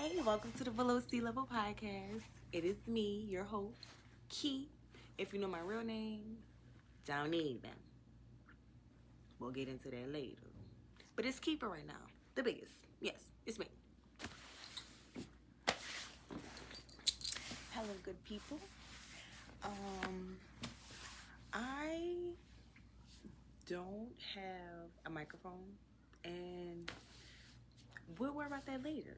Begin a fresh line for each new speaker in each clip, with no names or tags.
Hey, welcome to the Below Sea Level Podcast. It is me, your host, Key. If you know my real name, don't need them. We'll get into that later. But it's Keeper right now. The biggest. Yes, it's me. Hello, good people. I don't have a microphone, and we'll worry about that later.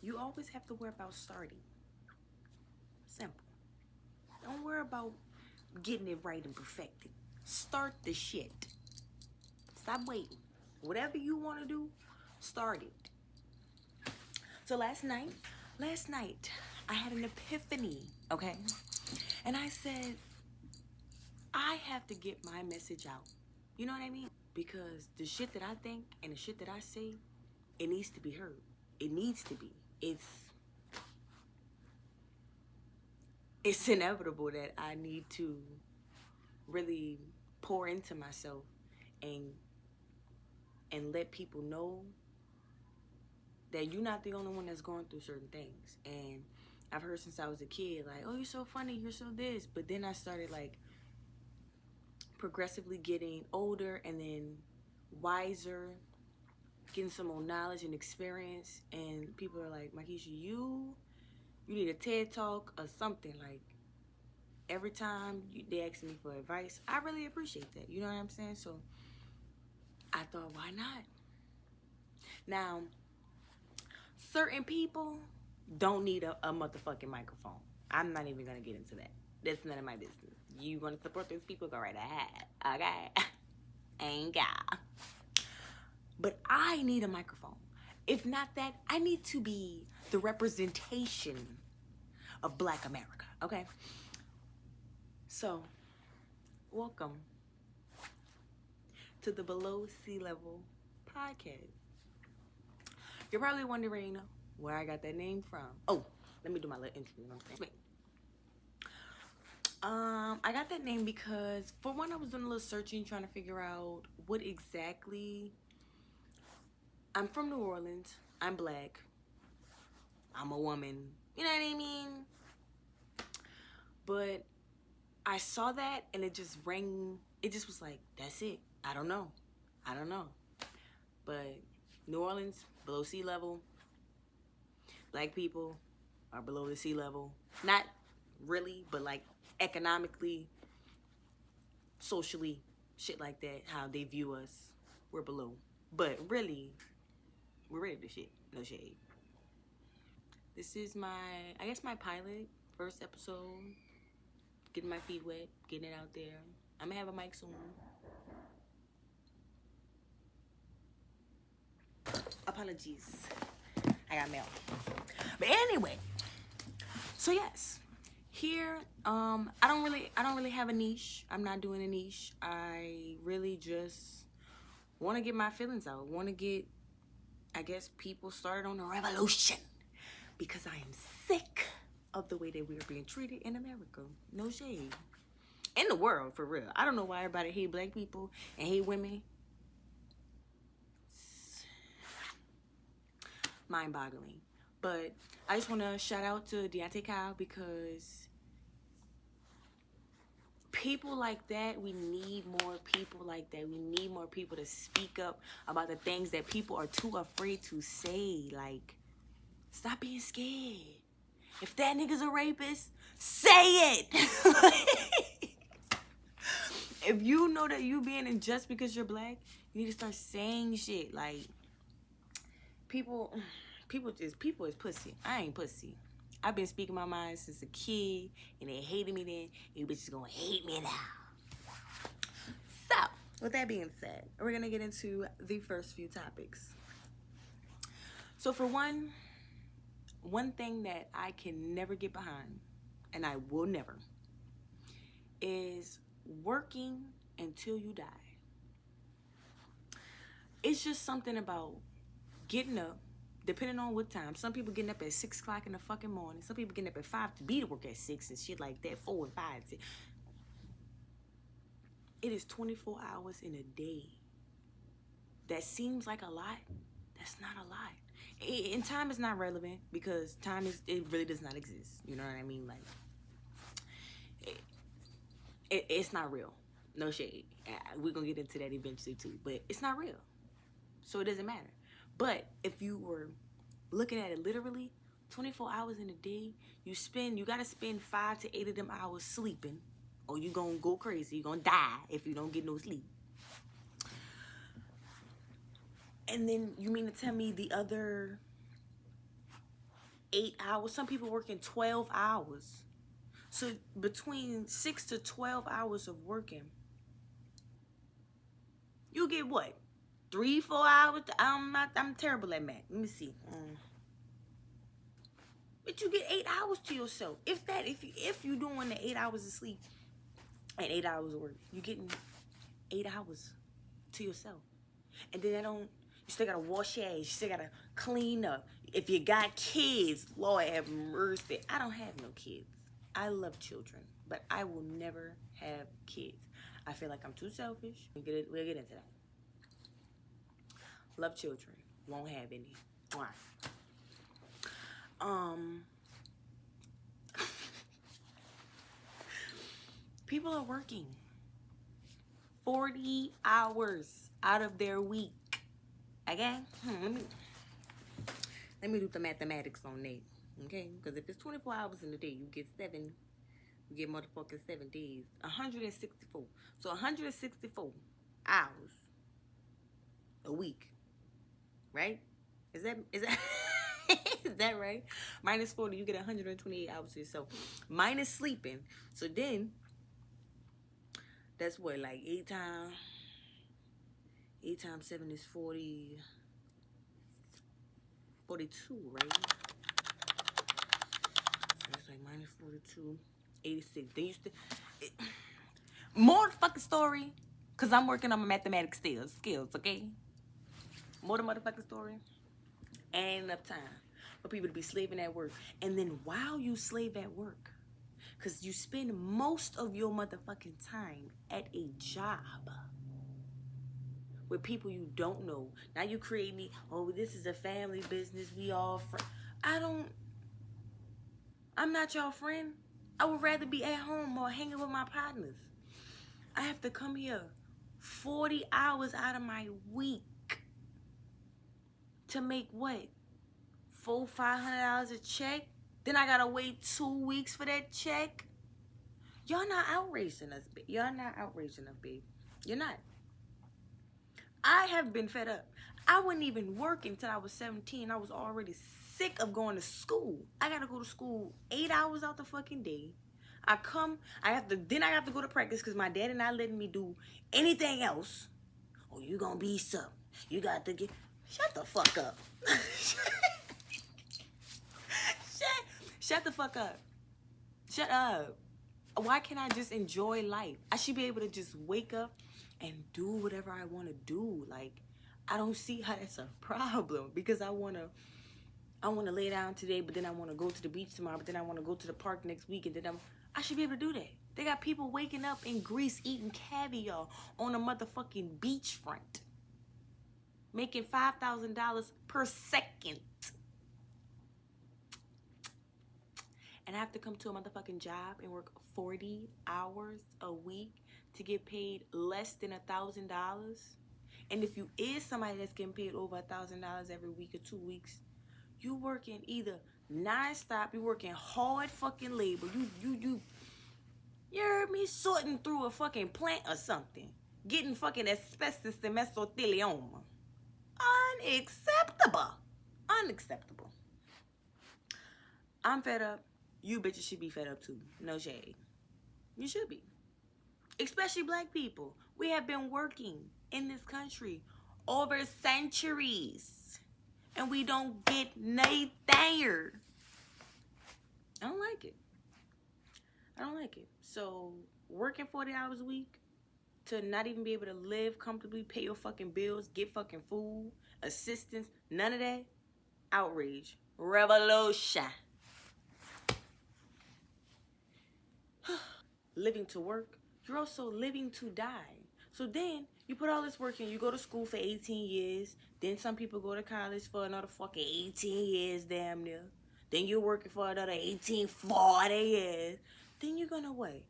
You always have to worry about starting. Simple. Don't worry about getting it right and perfected. Start the shit. Stop waiting. Whatever you want to do, start it. So last night, I had an epiphany, okay? And I said, I have to get my message out. You know what I mean? Because the shit that I think and the shit that I say, it needs to be heard. It needs to be. It's inevitable that I need to really pour into myself and let people know that you're not the only one that's going through certain things. And I've heard since I was a kid, like, oh, you're so funny, you're so this. But then I started like progressively getting older and then wiser, getting some more knowledge and experience. And people are like, Markeisha, you need a TED Talk or something. Like, every time they ask me for advice, I really appreciate that. You know what I'm saying? So I thought, why not? Now, certain people don't need a motherfucking microphone. I'm not even gonna get into that. That's none of my business. You want to support those people, go right ahead. Okay? Ain't got. But I need a microphone. If not that, I need to be the representation of Black America. Okay? So, welcome to the Below Sea Level Podcast. You're probably wondering where I got that name from. Oh, let me do my little intro. You know what I'm saying? I got that name because, for one, I was doing a little searching, trying to figure out what exactly. I'm from New Orleans. I'm Black. I'm a woman. You know what I mean? But I saw that and it just rang. It just was like, that's it. I don't know. But New Orleans, below sea level. Black people are below the sea level. Not really, but like economically, socially, shit like that, how they view us, we're below. But really, we're ready to shit. No shade. This is my pilot, first episode. Getting my feet wet, getting it out there. I'm gonna have a mic soon. Apologies. I got mail. But anyway, so yes. Here, I don't really have a niche. I'm not doing a niche. I really just want to get my feelings out. Want to get, I guess, people started on a revolution. Because I am sick of the way that we are being treated in America. No shade. In the world, for real. I don't know why everybody hate Black people and hate women. It's mind-boggling. But I just want to shout out to Deontay Kyle because people like that, we need more people like that. We need more people to speak up about the things that people are too afraid to say. Like, stop being scared. If that nigga's a rapist, say it. If you know that you being unjust because you're Black, you need to start saying shit. Like, people is pussy. I ain't pussy. I've been speaking my mind since a kid, and they hated me then. You bitches gonna hate me now. So, with that being said, we're gonna get into the first few topics. So for one thing that I can never get behind, and I will never, is working until you die. It's just something about getting up, depending on what time. Some people getting up at 6 o'clock in the fucking morning. Some people getting up at 5 to be to work at 6 and shit like that. 4 and 5. It is 24 hours in a day. That seems like a lot. That's not a lot. And time is not relevant because it really does not exist. You know what I mean? Like, it's not real. No shade. We're gonna get into that eventually too, but it's not real, so it doesn't matter. But if you were looking at it literally, 24 hours in a day, you gotta spend 5 to 8 of them hours sleeping, or you gonna go crazy. You're gonna die if you don't get no sleep. And then you mean to tell me the other 8 hours? Some people working 12 hours. So between 6 to 12 hours of working, you get what? 3, 4 hours? I'm terrible at math. Let me see. But you get 8 hours to yourself. If you doing the 8 hours of sleep and 8 hours of work, you getting 8 hours to yourself. And then you still gotta wash your ass, you still gotta clean up. If you got kids, Lord have mercy. I don't have no kids. I love children, but I will never have kids. I feel like I'm too selfish. We'll get into that. Love children, won't have any. Why? People are working 40 hours out of their week. Okay? Let me do the mathematics on that. Okay? Because if it's 24 hours in a day, you get motherfucking 7 days. 164. So 164 hours a week. Right? Is that is that right? Minus 40, you get 128 hours to yourself. Minus sleeping. So then that's what, like 8 times 7 is 42, right? That's like minus 42, 86. Then you still more fucking story, cause I'm working on my mathematics skills, okay? More the motherfucking story. Ain't enough time for people to be slaving at work. And then while you slave at work, cause you spend most of your motherfucking time at a job with people you don't know. Now you create me, oh, this is a family business, we all friends. I'm not your friend. I would rather be at home or hanging with my partners. I have to come here 40 hours out of my week to make what? $400-500 a check? Then I gotta wait 2 weeks for that check? Y'all not outraging us, babe. Y'all not outraging us, babe. You're not. I have been fed up. I wasn't even working until I was 17. I was already sick of going to school. I gotta go to school 8 hours out the fucking day. I have to go to practice because my daddy not letting me do anything else. Oh, you gonna be something. You got to get, shut the fuck up. Shut the fuck up. Shut up. Why can't I just enjoy life? I should be able to just wake up and do whatever I want to do. Like, I don't see how that's a problem, because I want to lay down today, but then I want to go to the beach tomorrow, but then I want to go to the park next week, and then I should be able to do that. They got people waking up in Greece eating caviar on a motherfucking beachfront, making $5,000 per second. And I have to come to a motherfucking job and work 40 hours a week to get paid less than $1,000. And if you is somebody that's getting paid over $1,000 every week or 2 weeks, you working either non-stop, you working hard fucking labor, you heard me, sorting through a fucking plant or something, getting fucking asbestos and mesothelioma. Unacceptable. I'm fed up. You bitches should be fed up too. No shade. You should be. Especially black people. We have been working in this country over centuries, and we don't get nothing. I don't like it. So working 40 hours a week to not even be able to live comfortably, pay your fucking bills, get fucking food, assistance, none of that. Outrage. Revolution. Living to work, you're also living to die. So then You put all this work in. You go to school for 18 years. Then some people go to college for another fucking 18 years, damn near. Then you're working for another 18, 40 years. Then you're gonna what?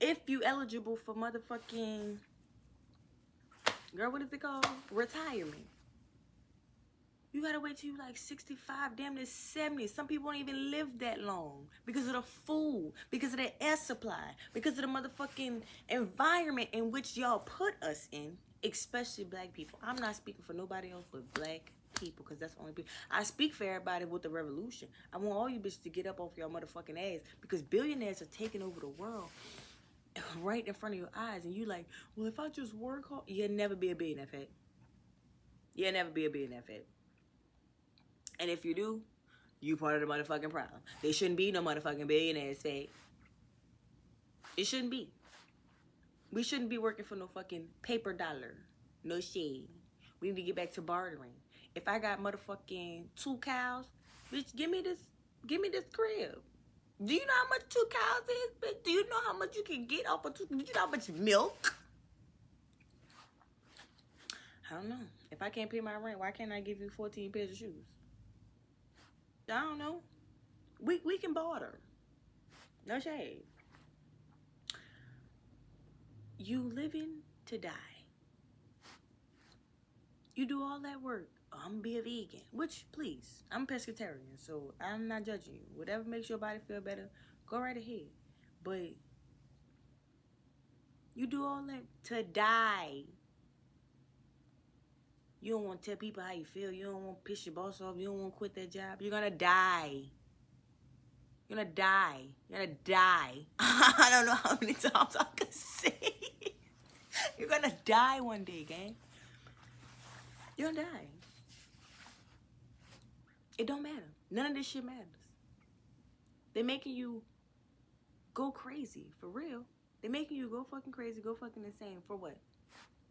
If you eligible for motherfucking, girl, what is it called? Retirement. You gotta wait till you like 65, damn near 70. Some people don't even live that long because of the food, because of the air supply, because of the motherfucking environment in which y'all put us in, especially black people. I'm not speaking for nobody else but black people, because that's the only people. I speak for everybody with the revolution. I want all you bitches to get up off your motherfucking ass, because billionaires are taking over the world right in front of your eyes, and you like, well, if I just work hard, you'll never be a billionaire, fat. You'll never be a billionaire, fat. And if you do, you part of the motherfucking problem. There shouldn't be no motherfucking billionaires, fat. It shouldn't be. We shouldn't be working for no fucking paper dollar. No shade. We need to get back to bartering. If I got motherfucking 2 cows, bitch, give me this crib. Do you know how much 2 cows is, bitch? Do you know how much you can get off of 2? Do you know how much milk? I don't know. If I can't pay my rent, why can't I give you 14 pairs of shoes? I don't know. We can barter. No shade. You living to die. You do all that work. Oh, I'm gonna be a vegan. Which, please, I'm a pescatarian, so I'm not judging you. Whatever makes your body feel better, go right ahead. But you do all that to die. You don't want to tell people how you feel. You don't want to piss your boss off. You don't want to quit that job. You're gonna die. You're gonna die. You're gonna die. I don't know how many times I can say it. You're gonna die one day, gang. You're gonna die. It don't matter. None of this shit matters. They're making you go crazy. For real. They're making you go fucking crazy, go fucking insane. For what?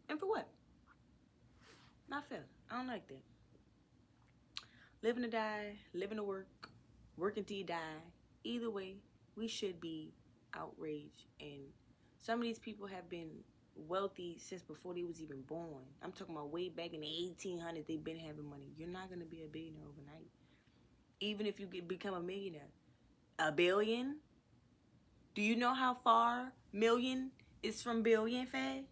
And for what? Not fair. I don't like that. Living to die, living to work, working till you die. Either way, we should be outraged. And some of these people have been wealthy since before they was even born. I'm talking about way back in the 1800s, they've been having money. You're not going to be a billionaire overnight. Even if you become a millionaire. A billion? Do you know how far million is from billion, fad?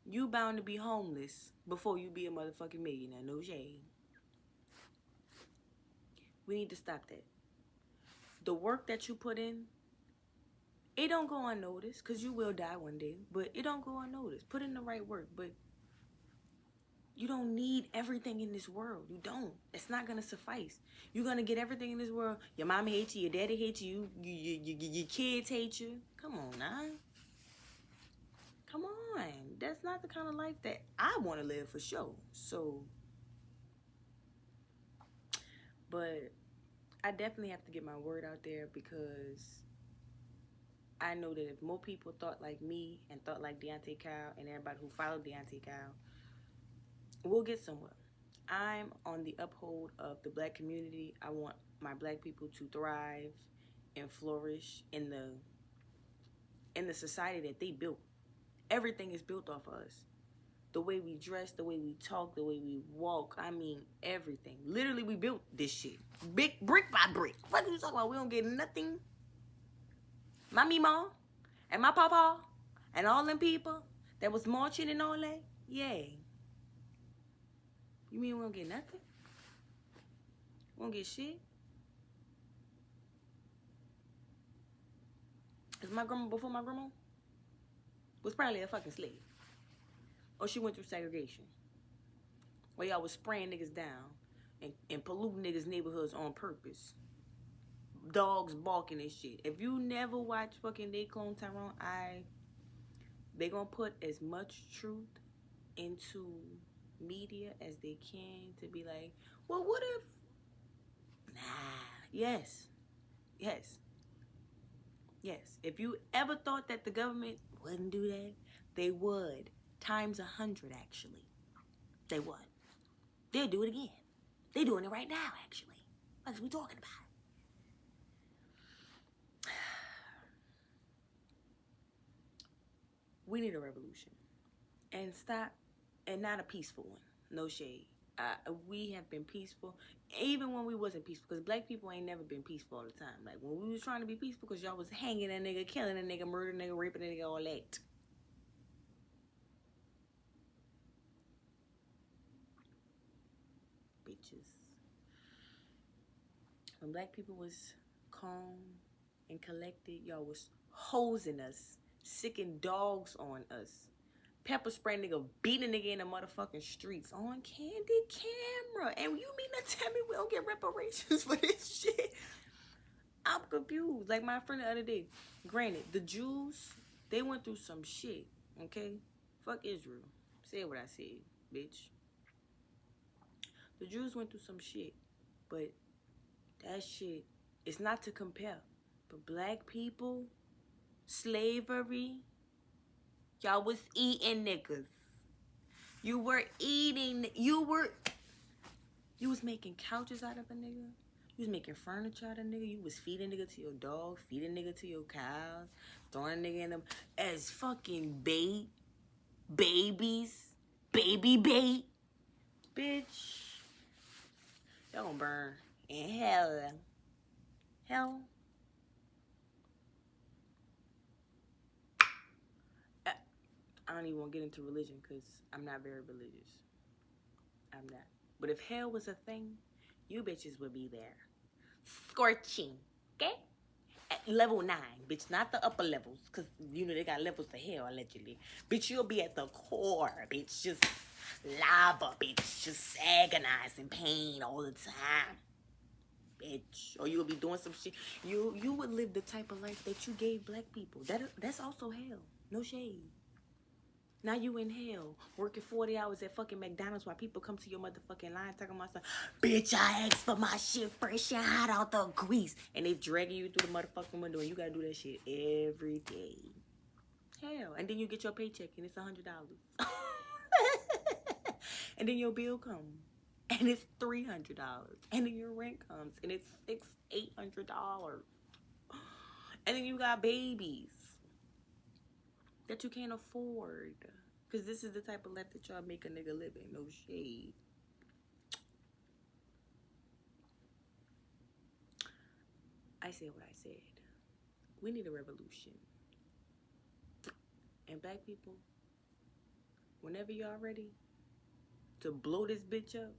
You bound to be homeless before you be a motherfucking millionaire. No shade. We need to stop that. The work that you put in, it don't go unnoticed, because you will die one day, but it don't go unnoticed. Put in the right work, but you don't need everything in this world. You don't. It's not going to suffice. You're going to get everything in this world. Your mama hates you, your daddy hates you, your kids hate you. Come on now. Come on. That's not the kind of life that I want to live for sure. So, but I definitely have to get my word out there, because I know that if more people thought like me and thought like Deontay Kyle and everybody who followed Deontay Kyle, we'll get somewhere. I'm on the uphold of the black community. I want my black people to thrive and flourish in the society that they built. Everything is built off of us. The way we dress, the way we talk, the way we walk. I mean, everything. Literally, we built this shit. Big brick by brick. What are you talking about? We don't get nothing. My mama and my papa and all them people that was marching and all that. Yeah. You mean we don't get nothing? We don't get shit? Because my grandma, before my grandma, was probably a fucking slave. Or she went through segregation. Where y'all was spraying niggas down and polluting niggas' neighborhoods on purpose. Dogs barking and shit. If you never watch fucking They Clone Tyrone, they gonna put as much truth into media as they can to be like, well, what if? Nah. Yes. Yes. Yes. If you ever thought that the government wouldn't do that, they would. Times 100, actually. They would. They'll do it again. They're doing it right now, actually. What are we talking about? We need a revolution. And stop, and not a peaceful one. No shade. We have been peaceful, even when we wasn't peaceful, because black people ain't never been peaceful all the time. Like, when we was trying to be peaceful, because y'all was hanging a nigga, killing a nigga, murdering a nigga, raping a nigga, all that. Bitches. When black people was calm and collected, y'all was hosing us, sicking dogs on us, pepper spray nigga, beating a nigga in the motherfucking streets on candid camera. And you mean to tell me we don't get reparations for this shit? I'm confused. Like my friend the other day, granted, the Jews, they went through some shit, okay? Fuck Israel. Say what I said, bitch. The Jews went through some shit, but that shit is not to compare. But black people, slavery, y'all was eating niggas. You was making couches out of a nigga. You was making furniture out of a nigga. You was feeding nigga to your dog, feeding nigga to your cows, throwing a nigga in them as fucking bait, babies, baby bait. Bitch, y'all gonna burn in hell. Hell. I don't even want to get into religion because I'm not very religious. I'm not. But if hell was a thing, you bitches would be there. Scorching. Okay? At level 9, bitch. Not the upper levels. Because, you know, they got levels to hell, allegedly. Bitch, you'll be at the core, bitch. Just lava, bitch. Just agonizing pain all the time. Bitch. Or you'll be doing some shit. You would live the type of life that you gave black people. That's also hell. No shade. Now you in hell, working 40 hours at fucking McDonald's while people come to your motherfucking line talking about something. Bitch, I asked for my shit fresh and hot out the grease. And they dragging you through the motherfucking window and you gotta do that shit every day. Hell, and then you get your paycheck and it's $100. And then your bill comes and it's $300. And then your rent comes and it's $800. And then you got babies that you can't afford. Because this is the type of life that y'all make a nigga live in. No shade. I said what I said. We need a revolution. And black people, whenever y'all ready to blow this bitch up,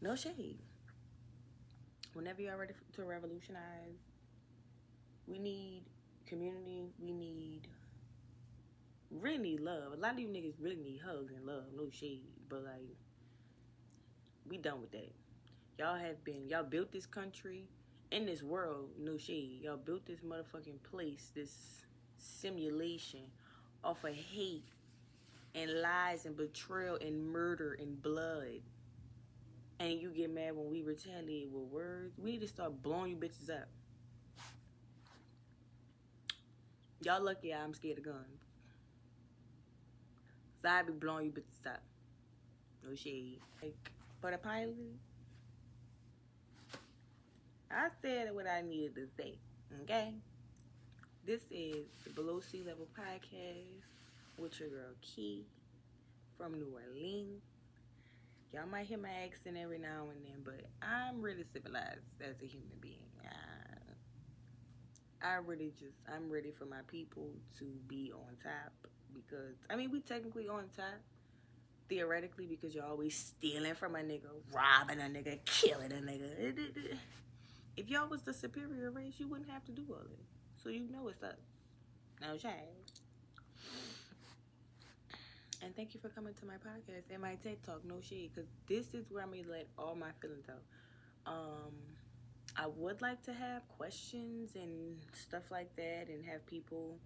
no shade. Whenever y'all ready to revolutionize, we need community. We really need love. A lot of you niggas really need hugs and love. No shade. But like, we done with that. Y'all built this country and this world. No shade. Y'all built this motherfucking place, this simulation off of hate and lies and betrayal and murder and blood. And you get mad when we retaliate with words. We need to start blowing you bitches up. Y'all lucky I'm scared of guns. So I be blowing you bitches up. No shade. Like, for the pilot, I said what I needed to say. Okay? This is the Below Sea Level Podcast with your girl Key from New Orleans. Y'all might hear my accent every now and then, but I'm really civilized as a human being. I'm ready for my people to be on top because, I mean, we technically on top, theoretically, because you're always stealing from a nigga, robbing a nigga, killing a nigga. If y'all was the superior race, you wouldn't have to do all that. So you know it's us. No shame. And thank you for coming to my podcast and my TED Talk, no shade, because this is where I'm going to let all my feelings out. I would like to have questions and stuff like that and have people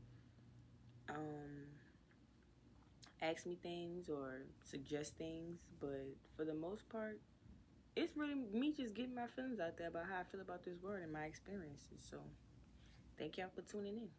ask me things or suggest things, but for the most part, it's really me just getting my feelings out there about how I feel about this world and my experiences. So thank y'all for tuning in.